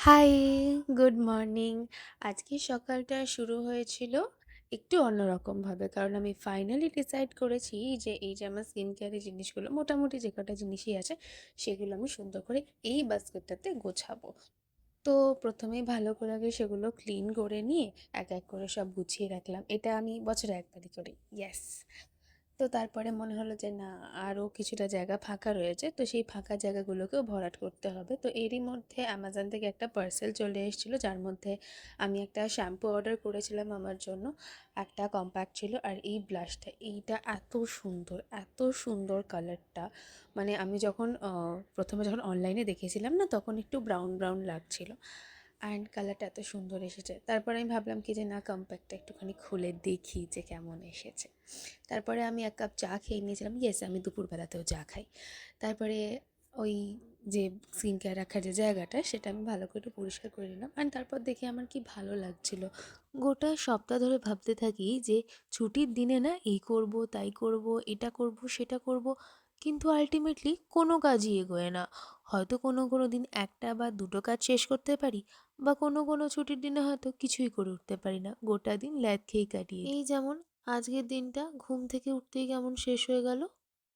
High, good morning. আজকে সকালটা শুরু হয়েছিল একটু অন্যরকমভাবে। কারণ আমি ফাইনালি ডিসাইড করেছি যে এই যে আমার স্কিন কেয়ারের জিনিসগুলো মোটামুটি যে কটা জিনিসই আছে সেগুলো আমি সুন্দর করে এই বাস্কেটটাতে গোছাবো। তো প্রথমেই ভালো করে আগে সেগুলো ক্লিন করে নিয়ে এক এক করে সব গুছিয়ে রাখলাম। এটা আমি বছরে একবারই করি। ইয়েস। তো তারপরে মনে হলো যে না, আরও কিছুটা জায়গা ফাঁকা রয়েছে, তো সেই ফাঁকা জায়গাগুলোকেও ভরাট করতে হবে। তো এরই মধ্যে অ্যামাজন থেকে একটা পার্সেল চলে এসেছিলো, যার মধ্যে আমি একটা শ্যাম্পু অর্ডার করেছিলাম আমার জন্য, একটা কম্প্যাক্ট ছিল, আর এই ব্লাশটা, এইটা এত সুন্দর কালারটা। মানে আমি যখন প্রথমে যখন অনলাইনে দেখেছিলাম না, তখন একটু ব্রাউন ব্রাউন লাগছিল, অ্যান্ড কালারটা এত সুন্দর এসেছে। তারপরে আমি ভাবলাম কি যে না, কম্প্যাক্টটা একটুখানি খুলে দেখি যে কেমন এসেছে। তারপরে আমি ১ কাপ চা খেয়ে নিয়েছিলাম। ইয়েস, আমি দুপুরবেলাতেও চা খাই। তারপরে ওই যে স্কিন কেয়ার রাখার যে জায়গাটা, সেটা আমি ভালো করে একটু পরিষ্কার করে নিলাম, অ্যান্ড তারপর দেখে আমার কি ভালো লাগছিল। গোটা সপ্তাহ ধরে ভাবতে থাকি যে ছুটির দিনে না এই করব, তাই করব, এটা করব, সেটা করব, কিন্তু আল্টিমেটলি কোনো কাজই এগোয় না। হয়তো কোনো দিন একটা বা দুটো কাজ শেষ করতে পারি, বা কোনো ছুটির দিনে হয়তো কিছুই করে উঠতে পারি না। গোটা দিন ল্যাদ খেয়েই কাটিয়ে দিই। এই যেমন আজকের দিনটা ঘুম থেকে উঠতেই কেমন শেষ হয়ে গেল।